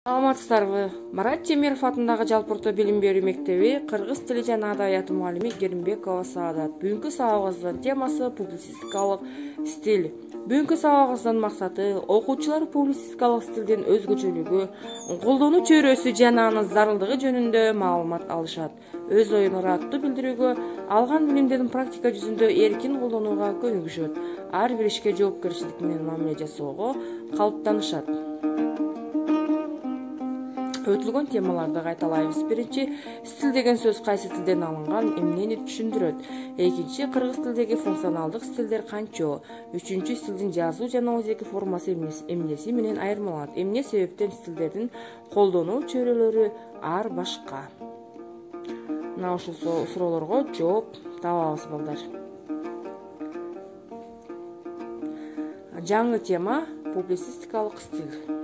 Саламатсыздарбы? Марат Темиров атындагы жалпы орто билим берүү мектеби кыргыз тили жана адабияты мугалими Керимбекова Саадат. Бүгүнкү сабагыбыздын темасы публицистикалык стиль. Бүгүнкү сабагыбыздын максаты окуучулар публицистикалык стилдин өзгөчөлүгү, колдонуу чөйрөсү жана анын зарылдыгы жөнүндө маалымат алышат. Өз оюн ыраттуу билдирүүгө, алган билимдерин практика жүзүндө эркин колдонууга көнүгүшөт. Ар бир ишке жоопкерчилик менен мамиле жасоого калыптанышат. Өтүлгөн темаларды кайталайбыз. Биринчи, стиль деген сөз кайсы тилден алынган, эмнени түшүндүрөт. Экинчи, кыргыз тилдеги функционалдык стилдер канчо. Үчүнчү, стилдин жазуу жана өзеки формасы эмнеси менен айырмаланат. Эмне себептен стилдердин колдонуу чөйрөлөрү ар башка. Мына ушул суроолорго жооп табабыз балдар. Жаңы тема публицистикалык стиль.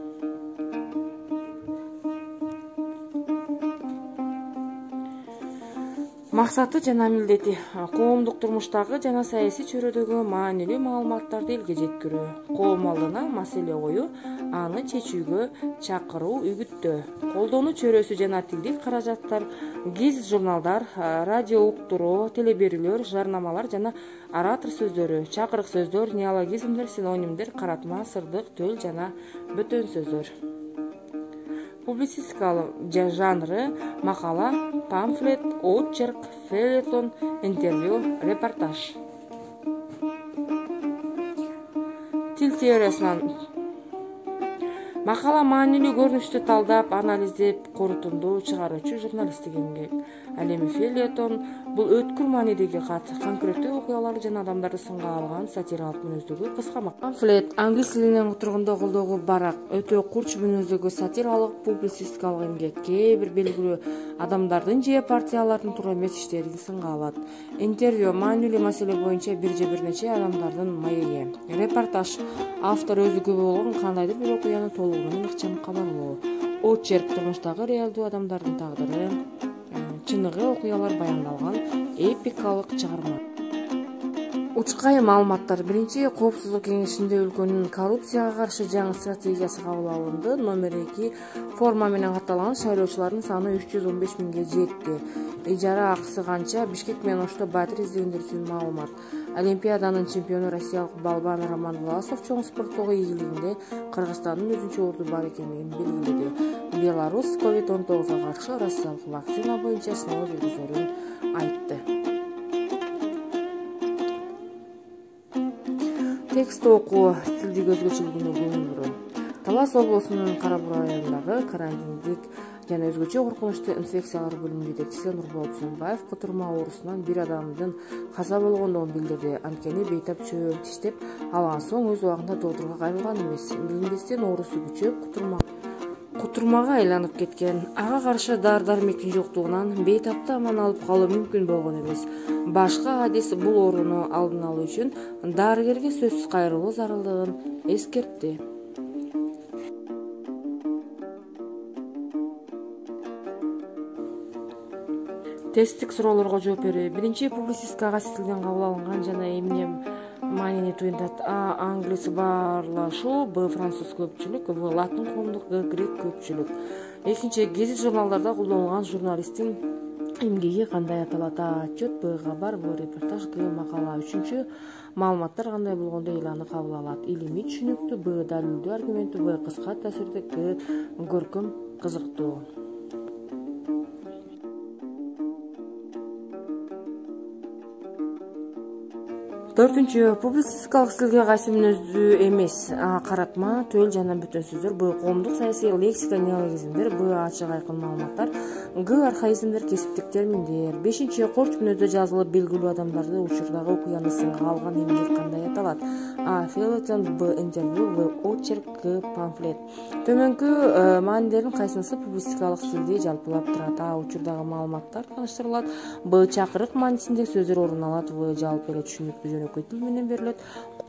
Максаты жана милдети коомдук турмуштагы жана саясий чөйрөдөгү маанилүү маалыматтарды элге жеткирүү, коом алдына маселе коюу, аны чечүүгө чакыруу, үгүттөө. Колдонуу чөйрөсү жана тилдик каражаттар, гезит журналдар, радио уктуруу, телеберүүлөр, жарнамалар жана оратор сөздөрү, чакырык сөздөр, неологизмдер, синонимдер, каратма, сырдык, төл жана бөтөн сөздөр. Публицистикалык жанры макала, памфлет, очерк, фельетон, интервью, репортаж. Тил теориясынан макала маанилүү көрүнүштү талдап, анализдеп, корутунду чыгаруучу журналисттик эмгек. Ал эми фельетон бул өткүр маанидеги кат, конкреттүү окуяларды жана адамдарды сынга алган сатиралык мүнөздөгү кыска макала. Памфлет англис тилинен тургунда колдоого барак, өтө курч мүнөздөгү сатиралык публицистикалык эмгек. Кээ бир белгилүү адамдардын же партиялардын туура эмес иштерин сынга алат. Интервью маанилүү маселе боюнча бир же бир нече адамдардын маеги. Репортаж автор өзүгө болгон кандайдыр бир окуяны толугу менен ыкчам кабарлоо. Очерк турмуштагы реалдуу адамдардын тагдыры, чыныгы окуялар баяндалган эпикалык чыгарма. Учкай маалыматтар. Биринчи, Коопсуздук кеңешинде өлкөнүн коррупцияга каршы жаңы стратегиясы кабыл алынды. Номер 2 форма менен катталган шайлоочулардын саны 315 миңге жетти. Ижара акысы канча? Бишкек менен Ошто батир издегендер үчүн маалымат. Олимпиаданын чемпиону россиялык балбан Роман Власов чоң спорттогу ийгилигинде Кыргызстандын өзүнчө орду бар экенин белгиледи. Беларусь COVID-19 каршы россиялык вакцина боюнча сыноо жүргүзөрүн айтты. Текст окуу стилдик өзгөчөлүгүнө көңүл буруу. Талас облусунун Кара-Бура районундагы карантиндик жана өзгөчө коркунучтуу инфекциялар бөлүмүнүн жетекчиси Нурболот Сунбаев кутурма оорусунан бир адамдын каза болгондугун билдирди. Анткени бейтап чөбүн тиштеп алган соң өз убагында доктурга кайрылган эмес. Билинбестен оорусу күчөп кутурмага айланып кеткен. Ага каршы дары-дармектин жоктугунан бейтапты аман алып калуу мүмкүн болгон эмес. Башка адис бул ооруну алдын алуу үчүн дарыгерге сөзсүз кайрылуу зарылдыгын эскертти. Тесттик суроолорго жооп берүү. Биринчи, публицистика кайсы тилден кабыл алынган жана эмне маанини туюндат? А. Англис баарлашуу, Б. Француз көпчүлүк, В. Латын коомдук, Г. Грек көпчүлүк. Экинчи, гезит журналдарда колдонулган журналисттин эмгеги кандай аталат? А. Отчет, Б. Кабар, В. Репортаж, Г. Макала. Үчүнчү, маалыматтар кандай болгондо ыйланы кабыл алат? Илимий, түшүнүктүү, Б. Далилдүү, аргументтүү, В. Кыска, таасирдүү, Г. Көркөм, кызыктуу. Төртүнчү, публицистикалык стилге кайсы мүнөздүү эмес? А. Каратма, төл жана бөтөн сөздөр, Б. Коомдук саясий лексика, неологизмдер, Б. Ачык айкын маалыматтар, Г. Архаизмдер, кесиптик терминдер. Бешинчи, корч мүнөздө жазылып белгилүү адамдарды учурдагы окуяны сынга алган эмгек кандай аталат? А. Фельетон, Б. Интервью, В. Очерк, Г. Памфлет. Төмөнкү маанилердин кайсынысы публицистикалык стилди жалпылап турат? А. Учурдагы маалыматтар таныштырылат, Б. Чакырык маанисинде сөздөр орун алат, В. Жалпы эле түшүнүктүү тил менен берилет,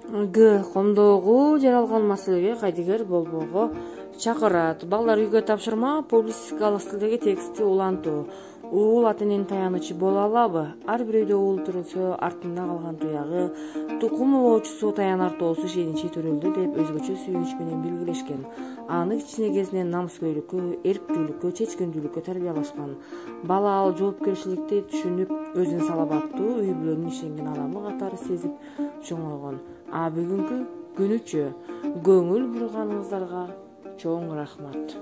Г. Комдоого жаралган маселеге кайдыгер болбоого чакырат. Балдар, үйгө тапшырма: публицистикалык стилдеги текстти улантуу. Уул ата эненин таянычы боло алабы? Ар бир үйдө уул турса, артында калган туягы, тукум улоочусу таянар тоосу ишеничи төрөлдү деп өзгөчө сүйүнүч менен белгилешкен. Аны кичине кезинен намыскөйлүккө, эрктүүлүккө, чечкиндүүлүккө тарбиялашкан. Бала ал жоопкерчиликти түшүнүп, өзүн салабаттуу, үй бүлөнүн ишенген адамы катары сезип чоңойгон. А бүгүнкү күнүчө көңүл бурганыңыздарга чоң рахмат.